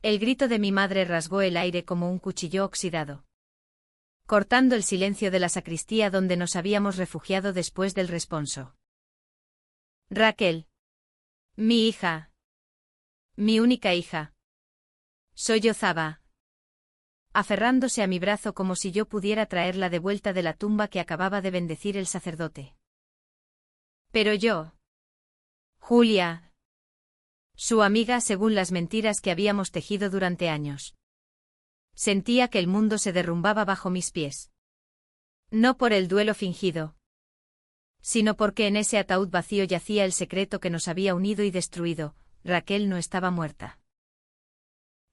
El grito de mi madre rasgó el aire como un cuchillo oxidado, cortando el silencio de la sacristía donde nos habíamos refugiado después del responso. Raquel. Mi hija. Mi única hija. Sollozaba, aferrándose a mi brazo como si yo pudiera traerla de vuelta de la tumba que acababa de bendecir el sacerdote. Pero yo. Julia. Su amiga según las mentiras que habíamos tejido durante años. Sentía que el mundo se derrumbaba bajo mis pies. No por el duelo fingido, sino porque en ese ataúd vacío yacía el secreto que nos había unido y destruido. Raquel no estaba muerta.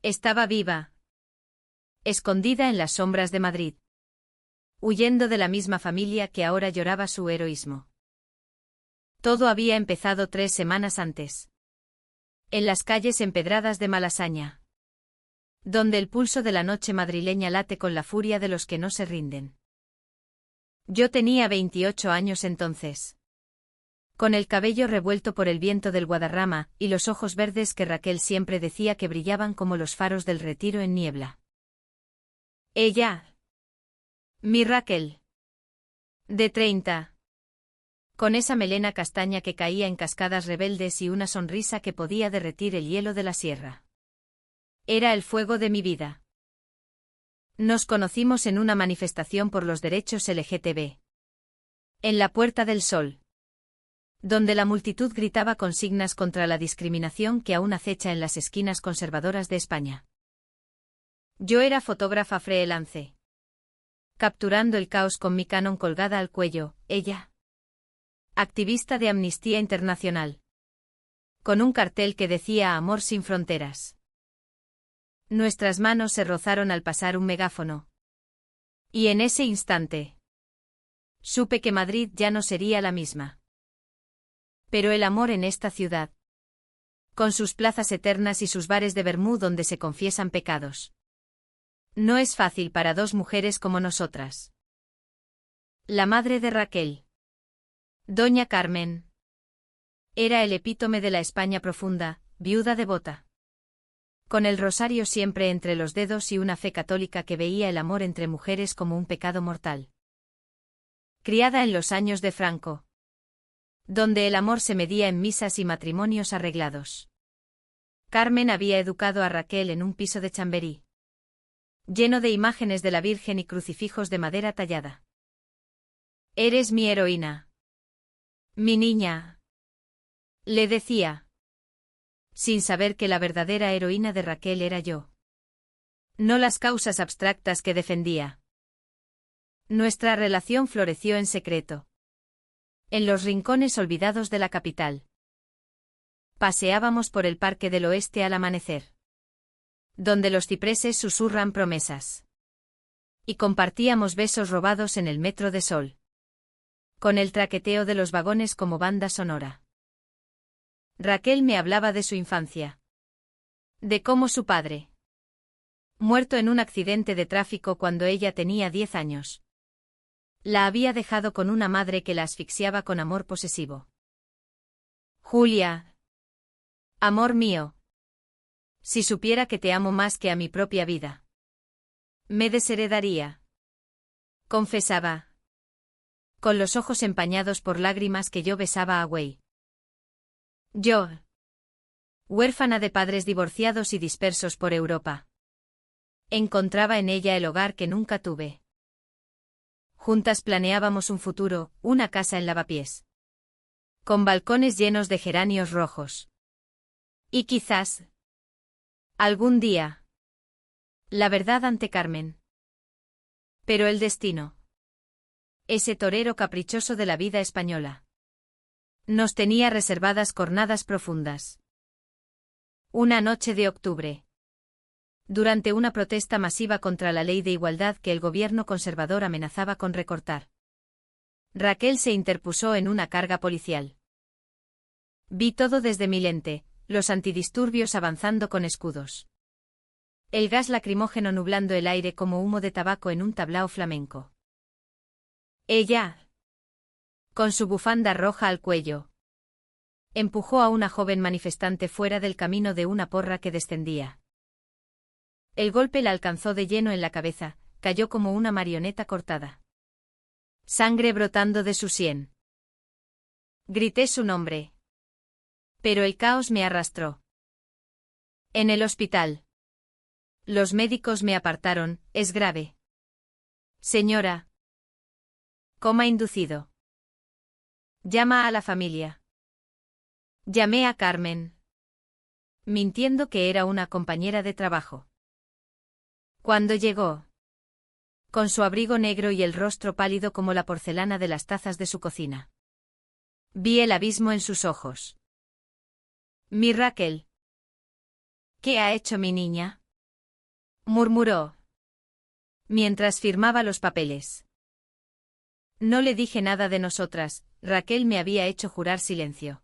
Estaba viva, escondida en las sombras de Madrid, huyendo de la misma familia que ahora lloraba su heroísmo. Todo había empezado 3 semanas antes, en las calles empedradas de Malasaña, donde el pulso de la noche madrileña late con la furia de los que no se rinden. Yo tenía 28 años entonces, con el cabello revuelto por el viento del Guadarrama y los ojos verdes que Raquel siempre decía que brillaban como los faros del Retiro en niebla. Ella. Mi Raquel. De 30. Con esa melena castaña que caía en cascadas rebeldes y una sonrisa que podía derretir el hielo de la sierra. Era el fuego de mi vida. Nos conocimos en una manifestación por los derechos LGTB. En la Puerta del Sol, donde la multitud gritaba consignas contra la discriminación que aún acecha en las esquinas conservadoras de España. Yo era fotógrafa freelance, capturando el caos con mi Canon colgada al cuello. Ella, activista de Amnistía Internacional, con un cartel que decía Amor sin fronteras. Nuestras manos se rozaron al pasar un megáfono. Y en ese instante, supe que Madrid ya no sería la misma. Pero el amor en esta ciudad, con sus plazas eternas y sus bares de vermú donde se confiesan pecados, no es fácil para 2 mujeres como nosotras. La madre de Raquel, Doña Carmen, era el epítome de la España profunda, viuda devota, con el rosario siempre entre los dedos y una fe católica que veía el amor entre mujeres como un pecado mortal. Criada en los años de Franco, donde el amor se medía en misas y matrimonios arreglados, Carmen había educado a Raquel en un piso de Chamberí, lleno de imágenes de la Virgen y crucifijos de madera tallada. Eres mi heroína. Mi niña, le decía, sin saber que la verdadera heroína de Raquel era yo. No las causas abstractas que defendía. Nuestra relación floreció en secreto, en los rincones olvidados de la capital. Paseábamos por el Parque del Oeste al amanecer, donde los cipreses susurran promesas. Y compartíamos besos robados en el metro de Sol, con el traqueteo de los vagones como banda sonora. Raquel me hablaba de su infancia, de cómo su padre, muerto en un accidente de tráfico cuando ella tenía 10 años, la había dejado con una madre que la asfixiaba con amor posesivo. Julia, amor mío, si supiera que te amo más que a mi propia vida, me desheredaría, confesaba, con los ojos empañados por lágrimas que yo besaba a Wei. Yo, huérfana de padres divorciados y dispersos por Europa, encontraba en ella el hogar que nunca tuve. Juntas planeábamos un futuro, una casa en Lavapiés, con balcones llenos de geranios rojos. Y quizás, algún día, la verdad ante Carmen. Pero el destino, ese torero caprichoso de la vida española, nos tenía reservadas cornadas profundas. Una noche de octubre, durante una protesta masiva contra la ley de igualdad que el gobierno conservador amenazaba con recortar, Raquel se interpuso en una carga policial. Vi todo desde mi lente, los antidisturbios avanzando con escudos, el gas lacrimógeno nublando el aire como humo de tabaco en un tablao flamenco. Ella, con su bufanda roja al cuello, empujó a una joven manifestante fuera del camino de una porra que descendía. El golpe la alcanzó de lleno en la cabeza, cayó como una marioneta cortada. Sangre brotando de su sien. Grité su nombre. Pero el caos me arrastró. En el hospital. Los médicos me apartaron, es grave. Señora. Coma inducido. Llama a la familia. Llamé a Carmen. Mintiendo que era una compañera de trabajo. Cuando llegó. Con su abrigo negro y el rostro pálido como la porcelana de las tazas de su cocina. Vi el abismo en sus ojos. Mi Raquel. ¿Qué ha hecho mi niña? Murmuró. Mientras firmaba los papeles. No le dije nada de nosotras, Raquel me había hecho jurar silencio.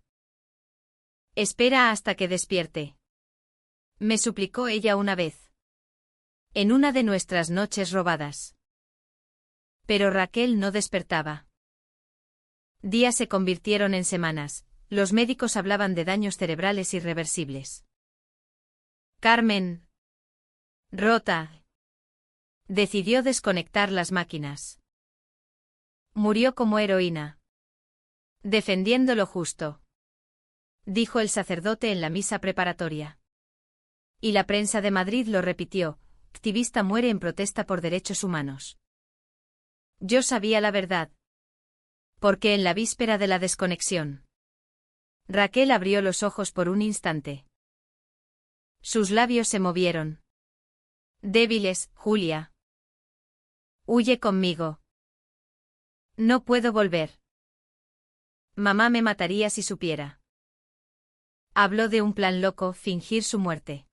Espera hasta que despierte. Me suplicó ella una vez. En una de nuestras noches robadas. Pero Raquel no despertaba. Días se convirtieron en semanas, los médicos hablaban de daños cerebrales irreversibles. Carmen. Rota. Decidió desconectar las máquinas. Murió como heroína. Defendiendo lo justo. Dijo el sacerdote en la misa preparatoria. Y la prensa de Madrid lo repitió, activista muere en protesta por derechos humanos. Yo sabía la verdad. Porque en la víspera de la desconexión. Raquel abrió los ojos por un instante. Sus labios se movieron. Débiles, Julia. Huye conmigo. No puedo volver. Mamá me mataría si supiera. Habló de un plan loco, fingir su muerte.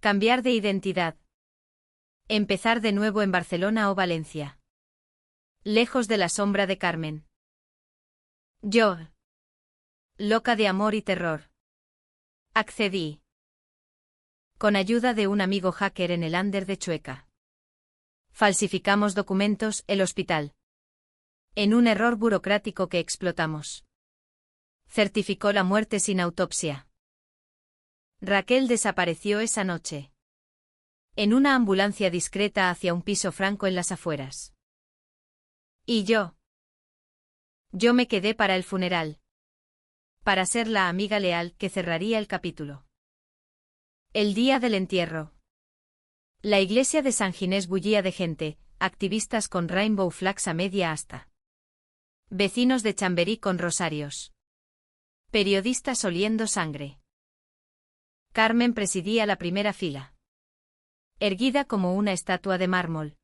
Cambiar de identidad. Empezar de nuevo en Barcelona o Valencia. Lejos de la sombra de Carmen. Yo. Loca de amor y terror. Accedí. Con ayuda de un amigo hacker en el under de Chueca. Falsificamos documentos, el hospital. En un error burocrático que explotamos. Certificó la muerte sin autopsia. Raquel desapareció esa noche. En una ambulancia discreta hacia un piso franco en las afueras. ¿Y yo? Yo me quedé para el funeral. Para ser la amiga leal que cerraría el capítulo. El día del entierro. La iglesia de San Ginés bullía de gente, activistas con rainbow flags a media asta. Vecinos de Chamberí con rosarios. Periodistas oliendo sangre. Carmen presidía la primera fila. Erguida como una estatua de mármol.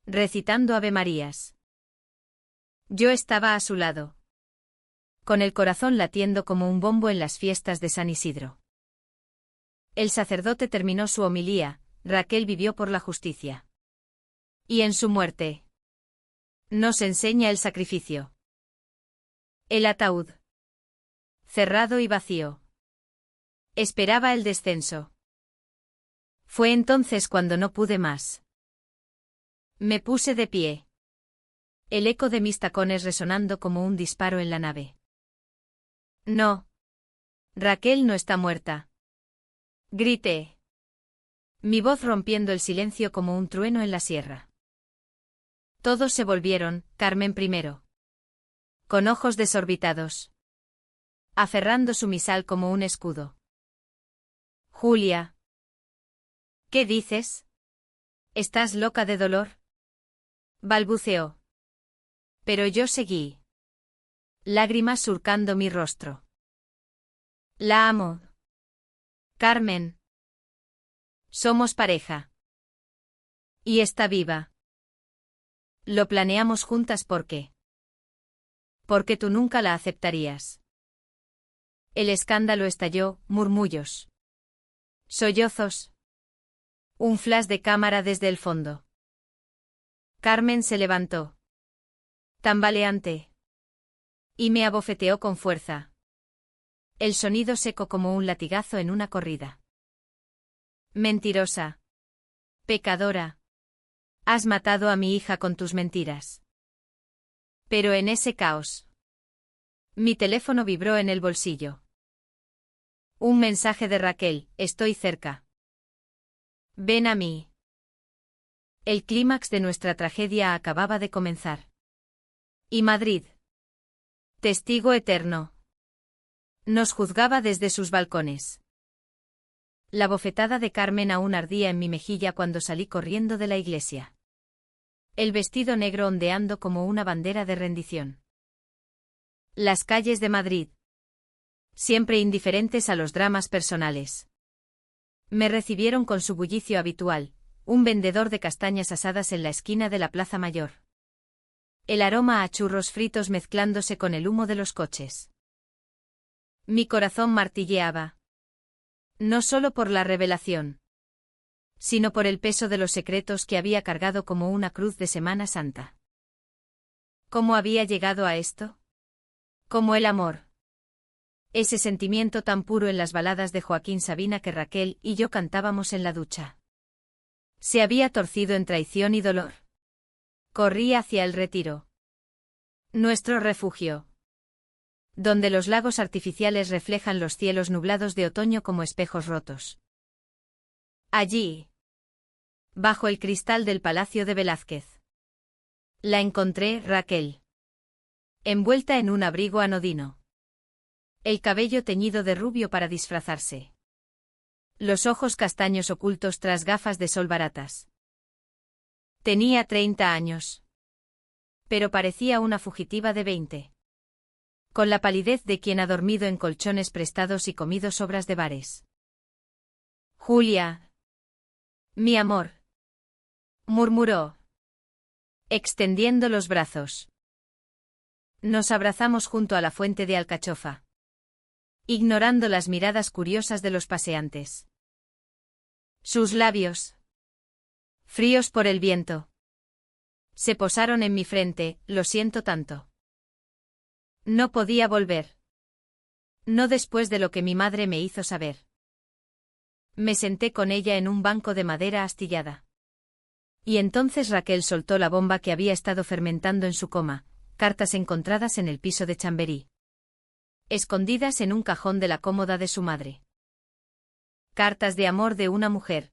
Recitando avemarías. Yo estaba a su lado. Con el corazón latiendo como un bombo en las fiestas de San Isidro. El sacerdote terminó su homilía, Raquel vivió por la justicia. Y en su muerte. Nos enseña el sacrificio. El ataúd. Cerrado y vacío. Esperaba el descenso. Fue entonces cuando no pude más. Me puse de pie. El eco de mis tacones resonando como un disparo en la nave. No. Raquel no está muerta. Grité. Mi voz rompiendo el silencio como un trueno en la sierra. Todos se volvieron, Carmen primero. Con ojos desorbitados. Aferrando su misal como un escudo. Julia. ¿Qué dices? ¿Estás loca de dolor? Balbuceó. Pero yo seguí. Lágrimas surcando mi rostro. La amo. Carmen. Somos pareja. Y está viva. Lo planeamos juntas porque tú nunca la aceptarías. El escándalo estalló, murmullos. Sollozos. Un flash de cámara desde el fondo. Carmen se levantó. Tambaleante. Y me abofeteó con fuerza. El sonido seco como un latigazo en una corrida. Mentirosa. Pecadora. Has matado a mi hija con tus mentiras. Pero en ese caos. Mi teléfono vibró en el bolsillo. Un mensaje de Raquel, estoy cerca. Ven a mí. El clímax de nuestra tragedia acababa de comenzar. Y Madrid, testigo eterno, nos juzgaba desde sus balcones. La bofetada de Carmen aún ardía en mi mejilla cuando salí corriendo de la iglesia. El vestido negro ondeando como una bandera de rendición. Las calles de Madrid, siempre indiferentes a los dramas personales, me recibieron con su bullicio habitual, un vendedor de castañas asadas en la esquina de la Plaza Mayor. El aroma a churros fritos mezclándose con el humo de los coches. Mi corazón martilleaba. No solo por la revelación, sino por el peso de los secretos que había cargado como una cruz de Semana Santa. ¿Cómo había llegado a esto? Como el amor. Ese sentimiento tan puro en las baladas de Joaquín Sabina que Raquel y yo cantábamos en la ducha. Se había torcido en traición y dolor. Corrí hacia el retiro. Nuestro refugio. Donde los lagos artificiales reflejan los cielos nublados de otoño como espejos rotos. Allí, bajo el cristal del Palacio de Velázquez, la encontré, Raquel, envuelta en un abrigo anodino. El cabello teñido de rubio para disfrazarse. Los ojos castaños ocultos tras gafas de sol baratas. Tenía 30 años. Pero parecía una fugitiva de 20. Con la palidez de quien ha dormido en colchones prestados y comido sobras de bares. Julia. Mi amor. Murmuró, extendiendo los brazos. Nos abrazamos junto a la fuente de alcachofa, ignorando las miradas curiosas de los paseantes. Sus labios, fríos por el viento, se posaron en mi frente. Lo siento tanto. No podía volver. No después de lo que mi madre me hizo saber. Me senté con ella en un banco de madera astillada. Y entonces Raquel soltó la bomba que había estado fermentando en su coma, cartas encontradas en el piso de Chamberí. Escondidas en un cajón de la cómoda de su madre. Cartas de amor de una mujer.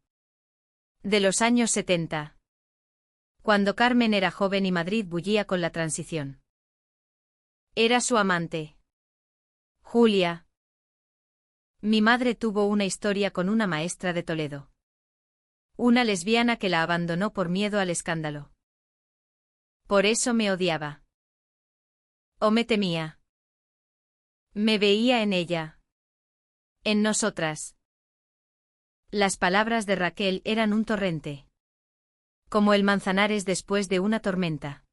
De los años 70. Cuando Carmen era joven y Madrid bullía con la transición. Era su amante. Julia. Mi madre tuvo una historia con una maestra de Toledo. Una lesbiana que la abandonó por miedo al escándalo. Por eso me odiaba. O me temía. Me veía en ella. En nosotras. Las palabras de Raquel eran un torrente. Como el Manzanares después de una tormenta.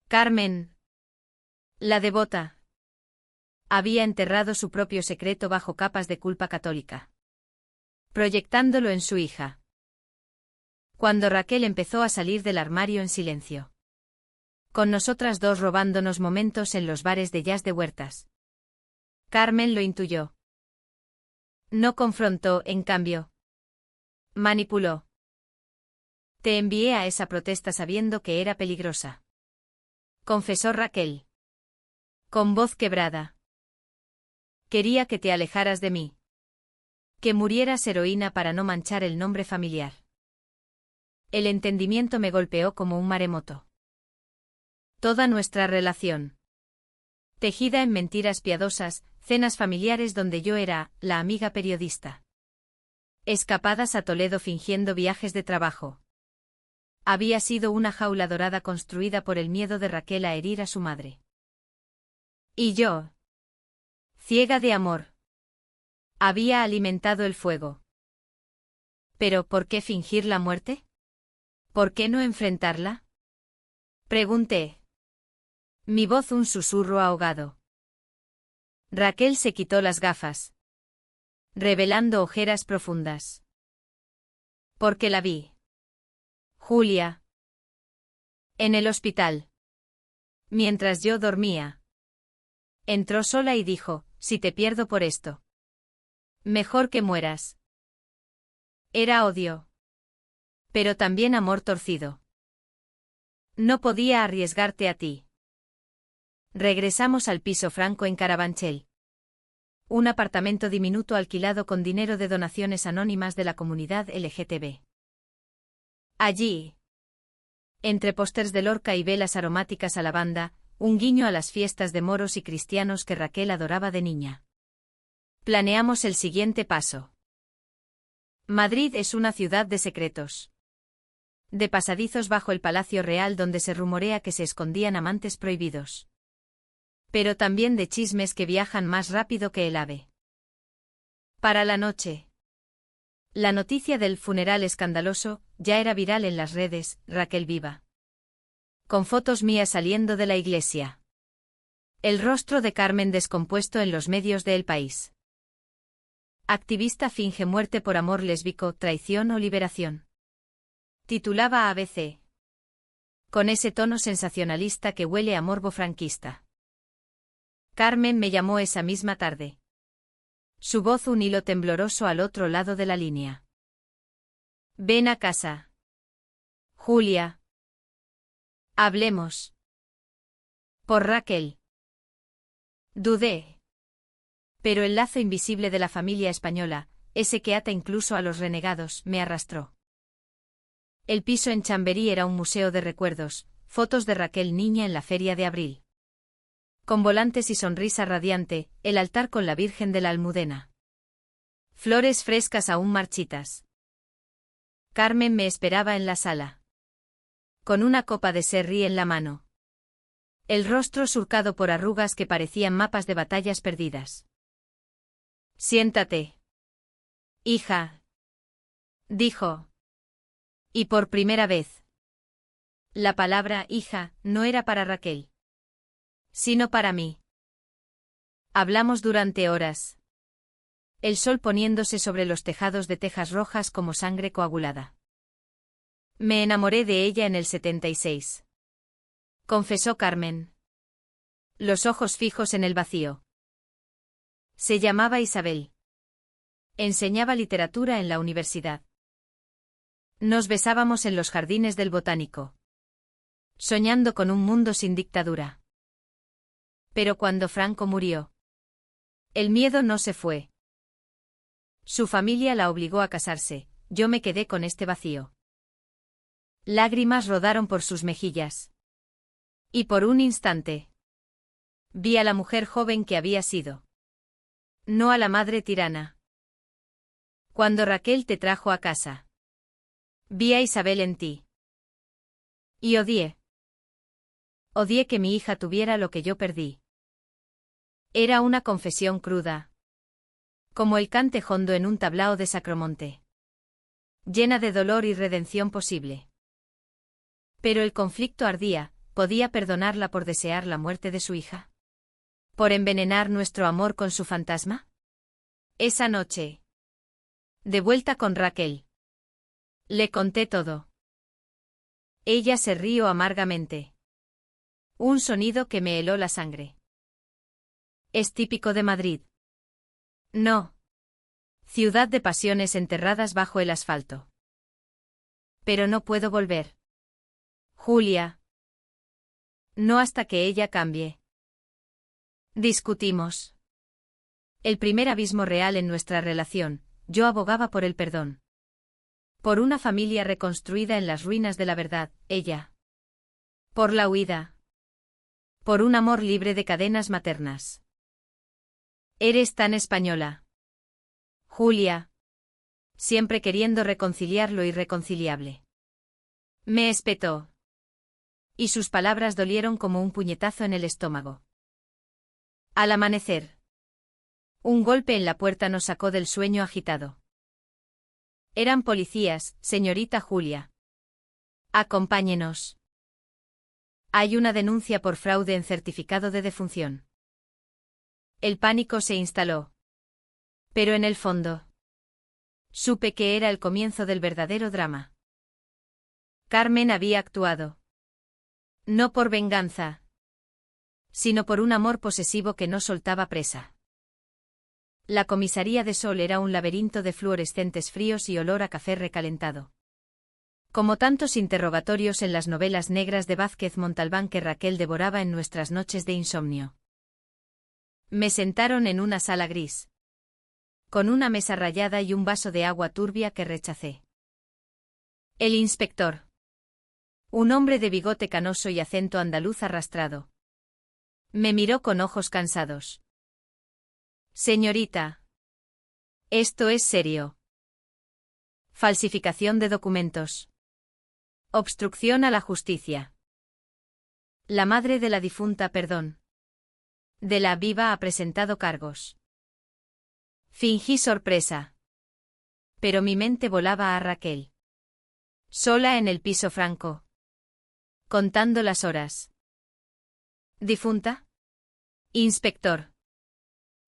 Carmen, la devota, había enterrado su propio secreto bajo capas de culpa católica, proyectándolo en su hija. Cuando Raquel empezó a salir del armario en silencio. Con nosotras dos robándonos momentos en los bares de jazz de Huertas. Carmen lo intuyó. No confrontó, en cambio. Manipuló. Te envié a esa protesta sabiendo que era peligrosa. Confesó Raquel. Con voz quebrada. Quería que te alejaras de mí. Que murieras heroína para no manchar el nombre familiar. El entendimiento me golpeó como un maremoto. Toda nuestra relación. Tejida en mentiras piadosas, cenas familiares donde yo era la amiga periodista. Escapadas a Toledo fingiendo viajes de trabajo. Había sido una jaula dorada construida por el miedo de Raquel a herir a su madre. Y yo, ciega de amor, había alimentado el fuego. ¿Pero por qué fingir la muerte? ¿Por qué no enfrentarla? Pregunté. Mi voz un susurro ahogado. Raquel se quitó las gafas, revelando ojeras profundas. Porque la vi. Julia. En el hospital. Mientras yo dormía. Entró sola y dijo, si te pierdo por esto. Mejor que mueras. Era odio. Pero también amor torcido. No podía arriesgarte a ti. Regresamos al piso franco en Carabanchel. Un apartamento diminuto alquilado con dinero de donaciones anónimas de la comunidad LGTB. Allí, entre pósters de Lorca y velas aromáticas a lavanda, un guiño a las fiestas de moros y cristianos que Raquel adoraba de niña. Planeamos el siguiente paso. Madrid es una ciudad de secretos. De pasadizos bajo el Palacio Real donde se rumorea que se escondían amantes prohibidos. Pero también de chismes que viajan más rápido que el ave. Para la noche. La noticia del funeral escandaloso ya era viral en las redes, Raquel viva. Con fotos mías saliendo de la iglesia. El rostro de Carmen descompuesto en los medios de El País. Activista finge muerte por amor lésbico, traición o liberación. Titulaba ABC. Con ese tono sensacionalista que huele a morbo franquista. Carmen me llamó esa misma tarde. Su voz un hilo tembloroso al otro lado de la línea. Ven a casa. Julia. Hablemos. Por Raquel. Dudé. Pero el lazo invisible de la familia española, ese que ata incluso a los renegados, me arrastró. El piso en Chamberí era un museo de recuerdos, fotos de Raquel niña en la feria de abril. Con volantes y sonrisa radiante, el altar con la Virgen de la Almudena. Flores frescas aún marchitas. Carmen me esperaba en la sala. Con una copa de sherry en la mano. El rostro surcado por arrugas que parecían mapas de batallas perdidas. Siéntate. Hija. Dijo. Y por primera vez. La palabra hija no era para Raquel. Sino para mí. Hablamos durante horas. El sol poniéndose sobre los tejados de tejas rojas como sangre coagulada. Me enamoré de ella en el 76. Confesó Carmen. Los ojos fijos en el vacío. Se llamaba Isabel. Enseñaba literatura en la universidad. Nos besábamos en los jardines del Botánico. Soñando con un mundo sin dictadura. Pero cuando Franco murió, el miedo no se fue. Su familia la obligó a casarse, yo me quedé con este vacío. Lágrimas rodaron por sus mejillas. Y por un instante, vi a la mujer joven que había sido. No a la madre tirana. Cuando Raquel te trajo a casa, vi a Isabel en ti. Y odié. Odié que mi hija tuviera lo que yo perdí. Era una confesión cruda. Como el cante hondo en un tablao de Sacromonte. Llena de dolor y redención posible. Pero el conflicto ardía, ¿podía perdonarla por desear la muerte de su hija? ¿Por envenenar nuestro amor con su fantasma? Esa noche. De vuelta con Raquel. Le conté todo. Ella se rió amargamente. Un sonido que me heló la sangre. Es típico de Madrid. No. Ciudad de pasiones enterradas bajo el asfalto. Pero no puedo volver. Julia. No hasta que ella cambie. Discutimos. El primer abismo real en nuestra relación, yo abogaba por el perdón. Por una familia reconstruida en las ruinas de la verdad, ella. Por la huida. Por un amor libre de cadenas maternas. Eres tan española. Julia. Siempre queriendo reconciliar lo irreconciliable. Me espetó. Y sus palabras dolieron como un puñetazo en el estómago. Al amanecer. Un golpe en la puerta nos sacó del sueño agitado. Eran policías, señorita Julia. Acompáñenos. Hay una denuncia por fraude en certificado de defunción. El pánico se instaló. Pero en el fondo, supe que era el comienzo del verdadero drama. Carmen había actuado. No por venganza, sino por un amor posesivo que no soltaba presa. La comisaría de Sol era un laberinto de fluorescentes fríos y olor a café recalentado. Como tantos interrogatorios en las novelas negras de Vázquez Montalbán que Raquel devoraba en nuestras noches de insomnio. Me sentaron en una sala gris, con una mesa rayada y un vaso de agua turbia que rechacé. El inspector. Un hombre de bigote canoso y acento andaluz arrastrado. Me miró con ojos cansados. Señorita. Esto es serio. Falsificación de documentos. Obstrucción a la justicia. La madre de la difunta, perdón. De la viva ha presentado cargos. Fingí sorpresa. Pero mi mente volaba a Raquel. Sola en el piso franco. Contando las horas. ¿Difunta? Inspector.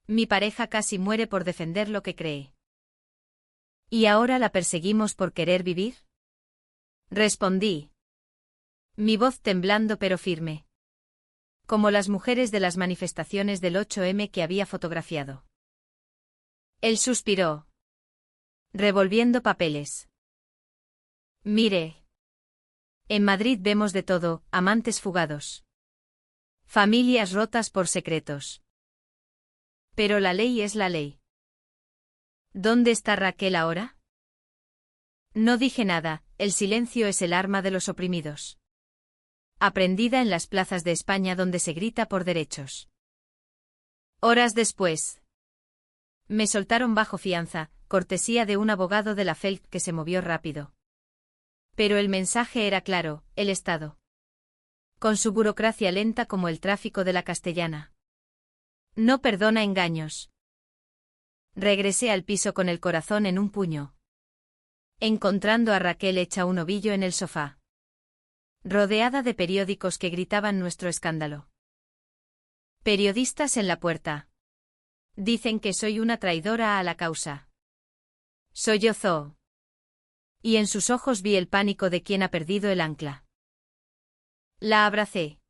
Mi pareja casi muere por defender lo que cree. ¿Y ahora la perseguimos por querer vivir? Respondí. Mi voz temblando pero firme. Como las mujeres de las manifestaciones del 8M que había fotografiado. Él suspiró. Revolviendo papeles. Mire. En Madrid vemos de todo, amantes fugados. Familias rotas por secretos. Pero la ley es la ley. ¿Dónde está Raquel ahora? No dije nada, el silencio es el arma de los oprimidos. Aprendida en las plazas de España donde se grita por derechos. Horas después. Me soltaron bajo fianza, cortesía de un abogado de la FELC que se movió rápido. Pero el mensaje era claro, el Estado. Con su burocracia lenta como el tráfico de la Castellana. No perdona engaños. Regresé al piso con el corazón en un puño. Encontrando a Raquel hecha un ovillo en el sofá. Rodeada de periódicos que gritaban nuestro escándalo. Periodistas en la puerta. Dicen que soy una traidora a la causa. Sollozó. Y en sus ojos vi el pánico de quien ha perdido el ancla. La abracé.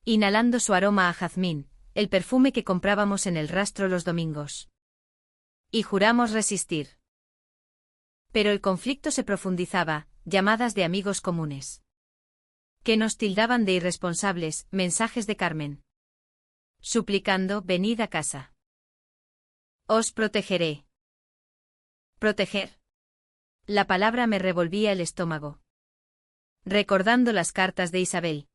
Inhalando su aroma a jazmín, el perfume que comprábamos en el rastro los domingos. Y juramos resistir. Pero el conflicto se profundizaba, llamadas de amigos comunes. Que nos tildaban de irresponsables, mensajes de Carmen. Suplicando, venid a casa. Os protegeré. Proteger. La palabra me revolvía el estómago. Recordando las cartas de Isabel.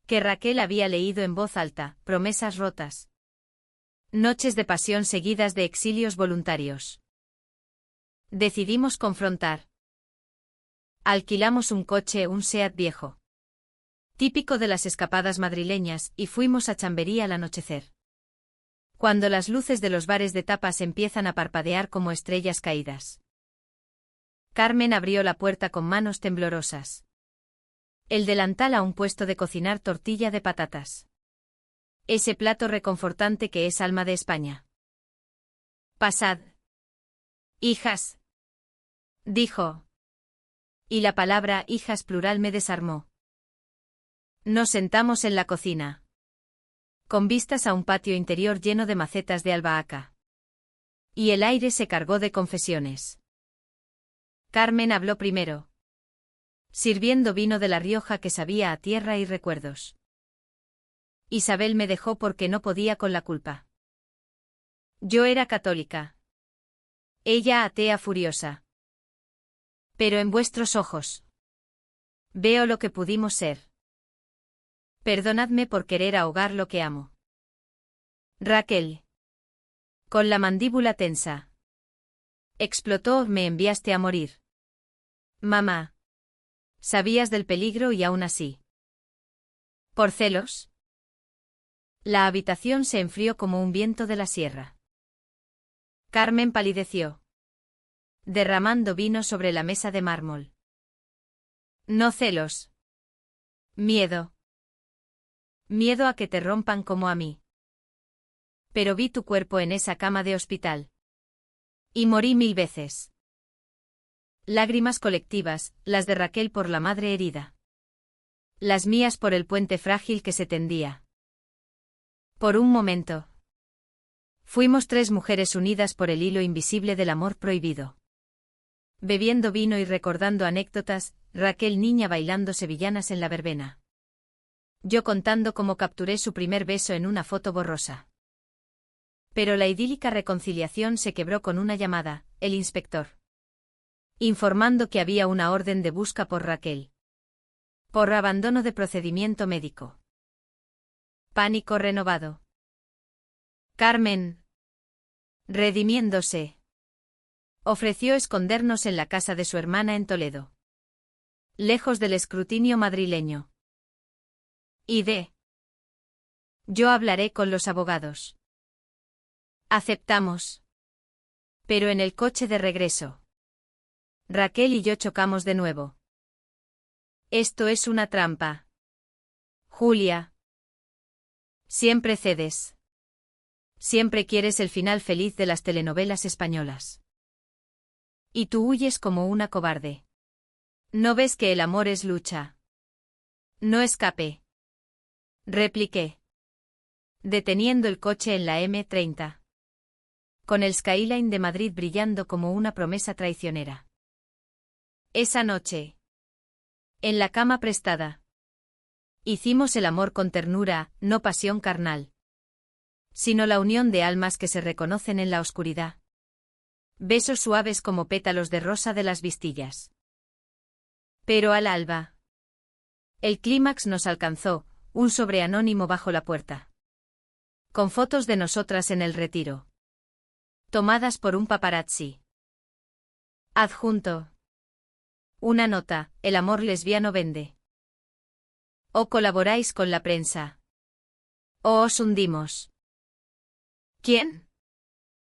Que Raquel había leído en voz alta, promesas rotas. Noches de pasión seguidas de exilios voluntarios. Decidimos confrontar. Alquilamos un coche, un Seat viejo. Típico de las escapadas madrileñas, y fuimos a Chamberí al anochecer. Cuando las luces de los bares de tapas empiezan a parpadear como estrellas caídas. Carmen abrió la puerta con manos temblorosas. El delantal a un puesto de cocinar tortilla de patatas. Ese plato reconfortante que es alma de España. Pasad. Hijas. Dijo. Y la palabra hijas plural me desarmó. Nos sentamos en la cocina. Con vistas a un patio interior lleno de macetas de albahaca. Y el aire se cargó de confesiones. Carmen habló primero. Sirviendo vino de La Rioja que sabía a tierra y recuerdos. Isabel me dejó porque no podía con la culpa. Yo era católica. Ella atea furiosa. Pero en vuestros ojos. Veo lo que pudimos ser. Perdonadme por querer ahogar lo que amo. Raquel. Con la mandíbula tensa. Explotó, me enviaste a morir. Mamá. Sabías del peligro y aún así. ¿Por celos? La habitación se enfrió como un viento de la sierra. Carmen palideció. Derramando vino sobre la mesa de mármol. No celos. Miedo. Miedo a que te rompan como a mí. Pero vi tu cuerpo en esa cama de hospital. Y morí 1000 veces. Lágrimas colectivas, las de Raquel por la madre herida. Las mías por el puente frágil que se tendía. Por un momento. Fuimos 3 mujeres unidas por el hilo invisible del amor prohibido. Bebiendo vino y recordando anécdotas, Raquel niña bailando sevillanas en la verbena. Yo contando cómo capturé su primer beso en una foto borrosa. Pero la idílica reconciliación se quebró con una llamada, el inspector, informando que había una orden de busca por Raquel. Por abandono de procedimiento médico. Pánico renovado. Carmen, redimiéndose, ofreció escondernos en la casa de su hermana en Toledo, lejos del escrutinio madrileño. Yo hablaré con los abogados. Aceptamos. Pero en el coche de regreso, Raquel y yo chocamos de nuevo. Esto es una trampa. Julia. Siempre cedes. Siempre quieres el final feliz de las telenovelas españolas. Y tú huyes como una cobarde. ¿No ves que el amor es lucha? No escape. Repliqué, deteniendo el coche en la M30. Con el skyline de Madrid brillando como una promesa traicionera. Esa noche, en la cama prestada, hicimos el amor con ternura, no pasión carnal, sino la unión de almas que se reconocen en la oscuridad. Besos suaves como pétalos de rosa de las vistillas. Pero al alba, el clímax nos alcanzó, un sobreanónimo bajo la puerta. Con fotos de nosotras en el retiro. Tomadas por un paparazzi. Adjunto. Una nota, el amor lesbiano vende. O colaboráis con la prensa. O os hundimos. ¿Quién?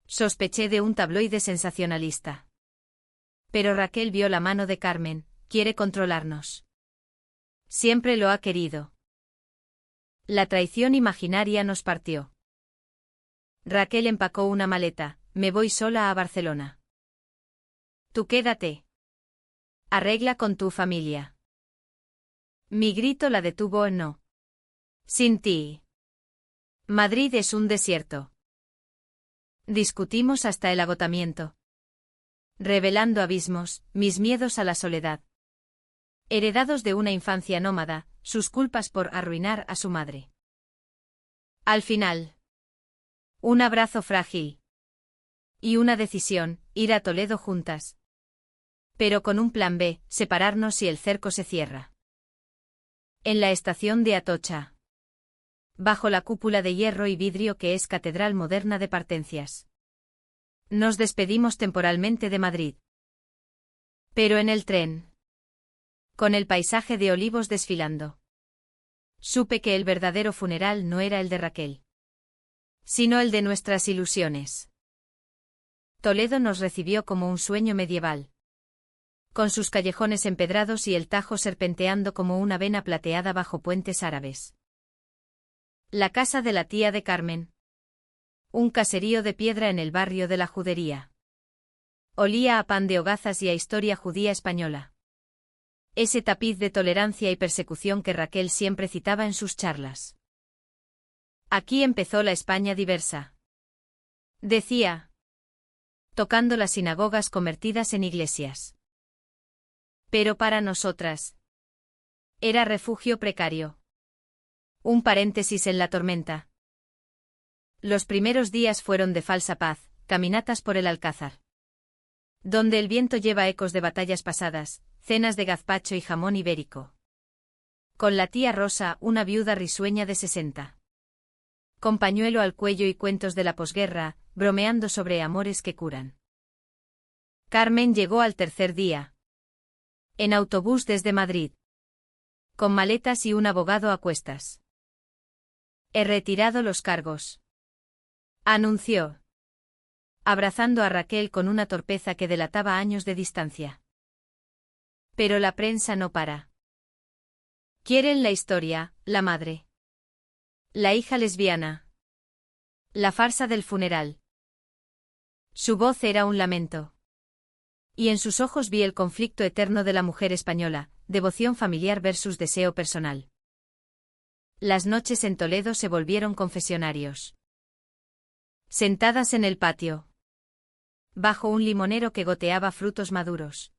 Sospeché de un tabloide sensacionalista. Pero Raquel vio la mano de Carmen, quiere controlarnos. Siempre lo ha querido. La traición imaginaria nos partió. Raquel empacó una maleta. Me voy sola a Barcelona. Tú quédate. Arregla con tu familia. Mi grito la detuvo. No. Sin ti. Madrid es un desierto. Discutimos hasta el agotamiento. Revelando abismos, mis miedos a la soledad. Heredados de una infancia nómada, sus culpas por arruinar a su madre. Al final. Un abrazo frágil. Y una decisión, ir a Toledo juntas. Pero con un plan B, separarnos si el cerco se cierra. En la estación de Atocha. Bajo la cúpula de hierro y vidrio que es catedral moderna de Partencias. Nos despedimos temporalmente de Madrid. Pero en el tren. Con el paisaje de olivos desfilando. Supe que el verdadero funeral no era el de Raquel. Sino el de nuestras ilusiones. Toledo nos recibió como un sueño medieval. Con sus callejones empedrados y el Tajo serpenteando como una vena plateada bajo puentes árabes. La casa de la tía de Carmen. Un caserío de piedra en el barrio de la Judería. Olía a pan de hogazas y a historia judía española. Ese tapiz de tolerancia y persecución que Raquel siempre citaba en sus charlas. Aquí empezó la España diversa. Decía. Tocando las sinagogas convertidas en iglesias. Pero para nosotras. Era refugio precario. Un paréntesis en la tormenta. Los primeros días fueron de falsa paz, caminatas por el Alcázar. Donde el viento lleva ecos de batallas pasadas, cenas de gazpacho y jamón ibérico. Con la tía Rosa, una viuda risueña de 60. Con pañuelo al cuello y cuentos de la posguerra, bromeando sobre amores que curan. Carmen llegó al tercer día. En autobús desde Madrid. Con maletas y un abogado a cuestas. He retirado los cargos. Anunció. Abrazando a Raquel con una torpeza que delataba años de distancia. Pero la prensa no para. Quieren la historia, la madre. La hija lesbiana. La farsa del funeral. Su voz era un lamento. Y en sus ojos vi el conflicto eterno de la mujer española, devoción familiar versus deseo personal. Las noches en Toledo se volvieron confesionarios. Sentadas en el patio. Bajo un limonero que goteaba frutos maduros.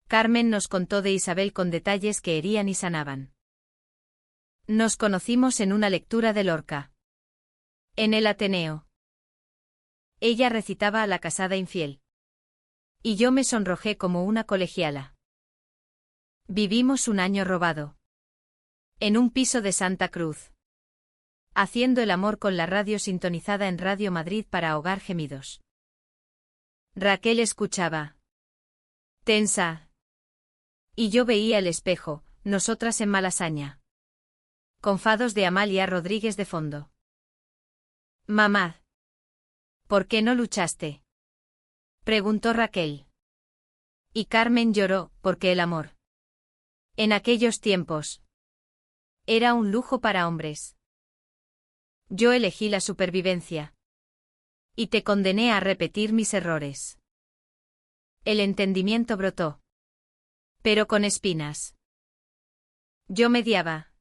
Carmen nos contó de Isabel con detalles que herían y sanaban. Nos conocimos en una lectura de Lorca. En el Ateneo. Ella recitaba a la casada infiel. Y yo me sonrojé como una colegiala. Vivimos un año robado. En un piso de Santa Cruz. Haciendo el amor con la radio sintonizada en Radio Madrid para ahogar gemidos. Raquel escuchaba. Tensa. Y yo veía el espejo, nosotras en Malasaña. Con fados de Amalia Rodríguez de fondo. Mamá. ¿Por qué no luchaste? Preguntó Raquel. Y Carmen lloró, porque el amor. En aquellos tiempos. Era un lujo para hombres. Yo elegí la supervivencia. Y te condené a repetir mis errores. El entendimiento brotó. Pero con espinas. Yo mediaba.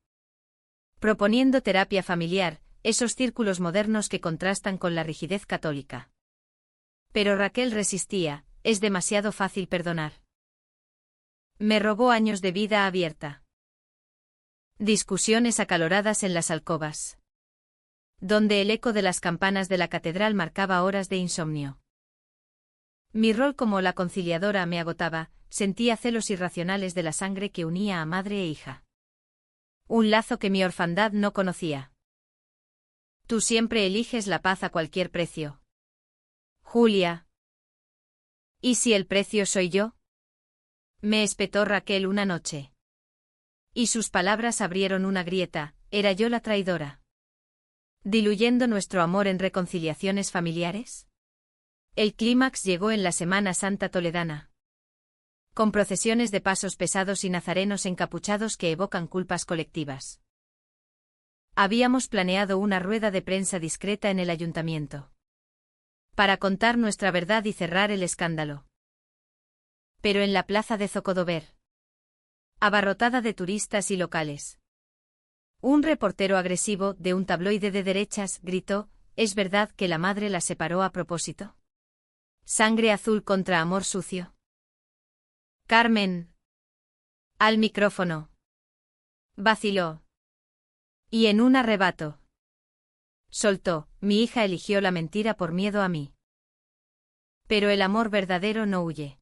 Proponiendo terapia familiar, esos círculos modernos que contrastan con la rigidez católica. Pero Raquel resistía, es demasiado fácil perdonar. Me robó años de vida abierta. Discusiones acaloradas en las alcobas. Donde el eco de las campanas de la catedral marcaba horas de insomnio. Mi rol como la conciliadora me agotaba, sentía celos irracionales de la sangre que unía a madre e hija. Un lazo que mi orfandad no conocía. Tú siempre eliges la paz a cualquier precio. Julia. ¿Y si el precio soy yo? Me espetó Raquel una noche. Y sus palabras abrieron una grieta, ¿era yo la traidora? ¿Diluyendo nuestro amor en reconciliaciones familiares? El clímax llegó en la Semana Santa toledana. Con procesiones de pasos pesados y nazarenos encapuchados que evocan culpas colectivas. Habíamos planeado una rueda de prensa discreta en el ayuntamiento. Para contar nuestra verdad y cerrar el escándalo. Pero en la plaza de Zocodover. Abarrotada de turistas y locales. Un reportero agresivo, de un tabloide de derechas, gritó, ¿es verdad que la madre la separó a propósito? Sangre azul contra amor sucio. Carmen. Al micrófono. Vaciló. Y en un arrebato. Soltó, mi hija eligió la mentira por miedo a mí. Pero el amor verdadero no huye.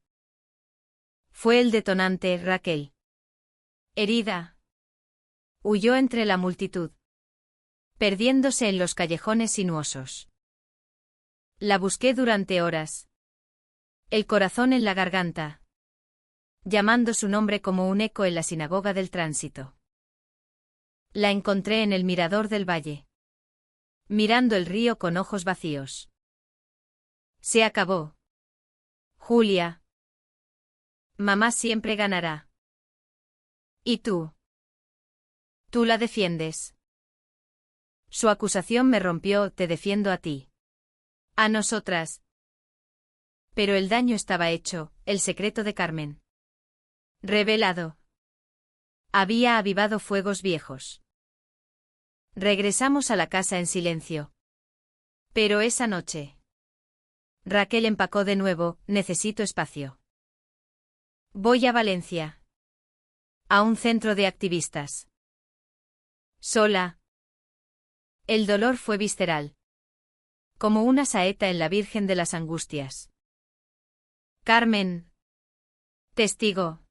Fue el detonante, Raquel. Herida. Huyó entre la multitud. Perdiéndose en los callejones sinuosos. La busqué durante horas. El corazón en la garganta. Llamando su nombre como un eco en la sinagoga del tránsito. La encontré en el mirador del valle. Mirando el río con ojos vacíos. Se acabó. Julia. Mamá siempre ganará. ¿Y tú? Tú la defiendes. Su acusación me rompió, te defiendo a ti. A nosotras. Pero el daño estaba hecho, el secreto de Carmen. Revelado. Había avivado fuegos viejos. Regresamos a la casa en silencio. Pero esa noche. Raquel empacó de nuevo, necesito espacio. Voy a Valencia. A un centro de activistas. Sola. El dolor fue visceral. Como una saeta en la Virgen de las Angustias. Carmen. Testigo.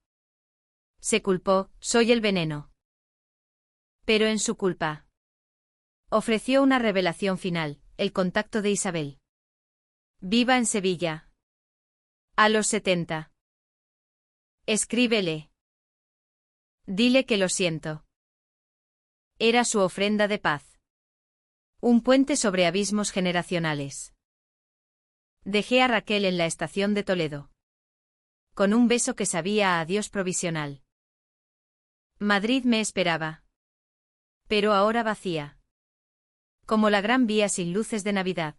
Se culpó, soy el veneno. Pero en su culpa. Ofreció una revelación final, el contacto de Isabel. Viva en Sevilla. A los 70. Escríbele. Dile que lo siento. Era su ofrenda de paz. Un puente sobre abismos generacionales. Dejé a Raquel en la estación de Toledo. Con un beso que sabía a adiós provisional. Madrid me esperaba. Pero ahora vacía. Como la Gran Vía sin luces de Navidad.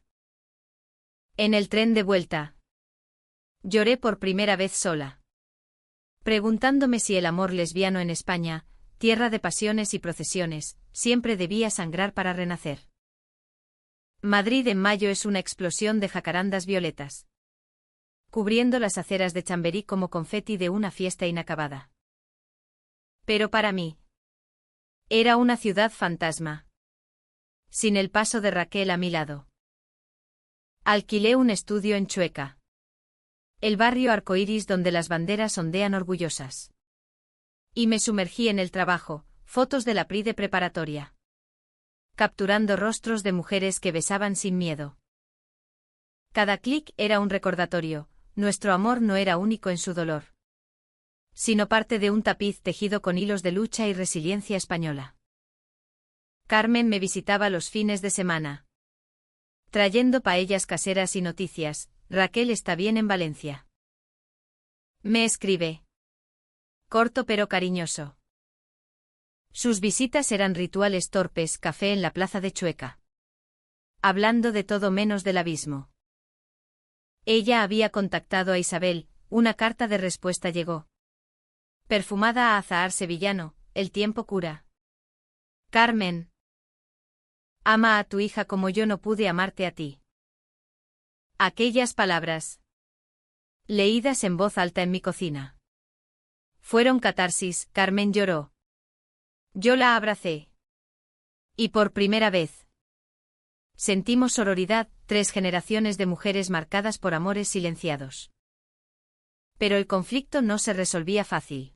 En el tren de vuelta. Lloré por primera vez sola. Preguntándome si el amor lesbiano en España, tierra de pasiones y procesiones, siempre debía sangrar para renacer. Madrid en mayo es una explosión de jacarandas violetas. Cubriendo las aceras de Chamberí como confeti de una fiesta inacabada. Pero para mí. Era una ciudad fantasma. Sin el paso de Raquel a mi lado. Alquilé un estudio en Chueca. El barrio arcoíris donde las banderas ondean orgullosas. Y me sumergí en el trabajo, fotos de la Pride preparatoria. Capturando rostros de mujeres que besaban sin miedo. Cada clic era un recordatorio, nuestro amor no era único en su dolor, sino parte de un tapiz tejido con hilos de lucha y resiliencia española. Carmen me visitaba los fines de semana. Trayendo paellas caseras y noticias, Raquel está bien en Valencia. Me escribe. Corto pero cariñoso. Sus visitas eran rituales torpes, café en la plaza de Chueca. Hablando de todo menos del abismo. Ella había contactado a Isabel, una carta de respuesta llegó. Perfumada a azahar sevillano, el tiempo cura. Carmen. Ama a tu hija como yo no pude amarte a ti. Aquellas palabras. Leídas en voz alta en mi cocina. Fueron catarsis, Carmen lloró. Yo la abracé. Y por primera vez. Sentimos sororidad, 3 generaciones de mujeres marcadas por amores silenciados. Pero el conflicto no se resolvía fácil.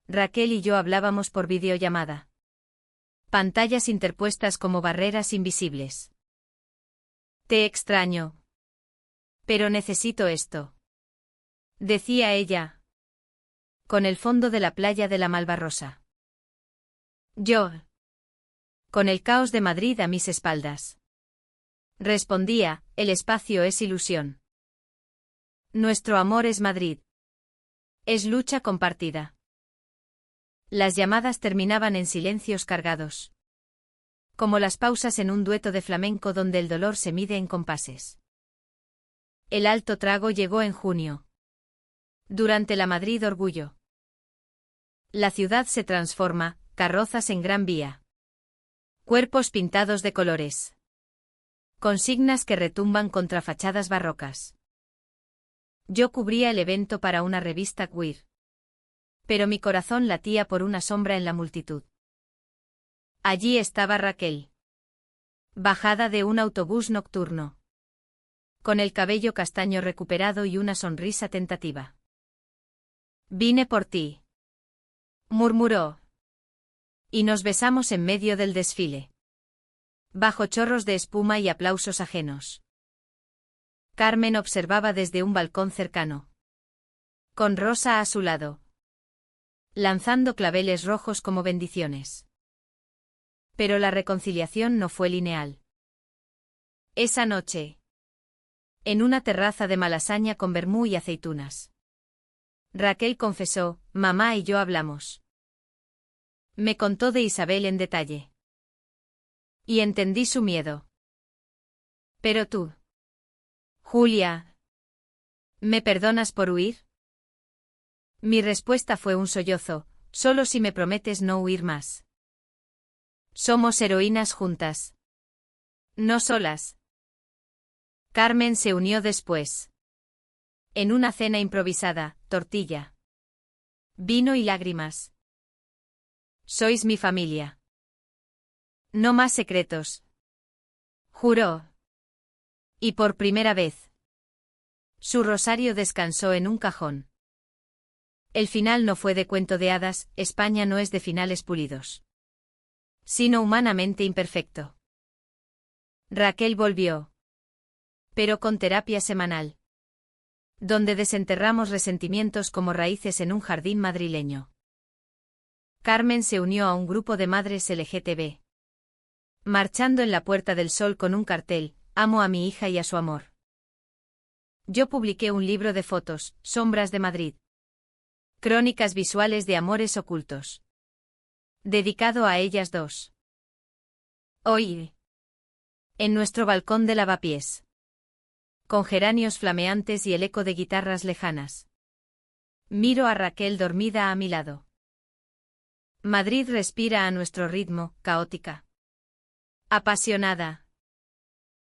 Raquel y yo hablábamos por videollamada. Pantallas interpuestas como barreras invisibles. Te extraño. Pero necesito esto. Decía ella. Con el fondo de la playa de la Malvarrosa. Yo. Con el caos de Madrid a mis espaldas. Respondía, el espacio es ilusión. Nuestro amor es Madrid. Es lucha compartida. Las llamadas terminaban en silencios cargados. Como las pausas en un dueto de flamenco donde el dolor se mide en compases. El alto trago llegó en junio. Durante la Madrid Orgullo. La ciudad se transforma, carrozas en Gran Vía. Cuerpos pintados de colores. Consignas que retumban contra fachadas barrocas. Yo cubría el evento para una revista queer. Pero mi corazón latía por una sombra en la multitud. Allí estaba Raquel. Bajada de un autobús nocturno. Con el cabello castaño recuperado y una sonrisa tentativa. Vine por ti. Murmuró. Y nos besamos en medio del desfile. Bajo chorros de espuma y aplausos ajenos. Carmen observaba desde un balcón cercano. Con Rosa a su lado. Lanzando claveles rojos como bendiciones. Pero la reconciliación no fue lineal. Esa noche. En una terraza de Malasaña con vermú y aceitunas. Raquel confesó, mamá y yo hablamos. Me contó de Isabel en detalle. Y entendí su miedo. Pero tú. Julia. ¿Me perdonas por huir? Mi respuesta fue un sollozo, solo si me prometes no huir más. Somos heroínas juntas. No solas. Carmen se unió después. En una cena improvisada, tortilla. Vino y lágrimas. Sois mi familia. No más secretos. Juró. Y por primera vez. Su rosario descansó en un cajón. El final no fue de cuento de hadas, España no es de finales pulidos. Sino humanamente imperfecto. Raquel volvió. Pero con terapia semanal. Donde desenterramos resentimientos como raíces en un jardín madrileño. Carmen se unió a un grupo de madres LGTB. Marchando en la Puerta del Sol con un cartel, amo a mi hija y a su amor. Yo publiqué un libro de fotos, Sombras de Madrid. Crónicas visuales de amores ocultos. Dedicado a ellas dos. Hoy. En nuestro balcón de lavapiés. Con geranios flameantes y el eco de guitarras lejanas. Miro a Raquel dormida a mi lado. Madrid respira a nuestro ritmo, caótica. Apasionada.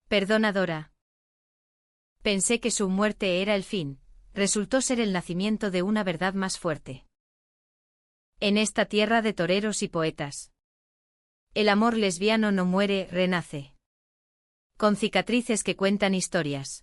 Perdonadora. Pensé que su muerte era el fin, resultó ser el nacimiento de una verdad más fuerte. En esta tierra de toreros y poetas. El amor lesbiano no muere, renace. Con cicatrices que cuentan historias.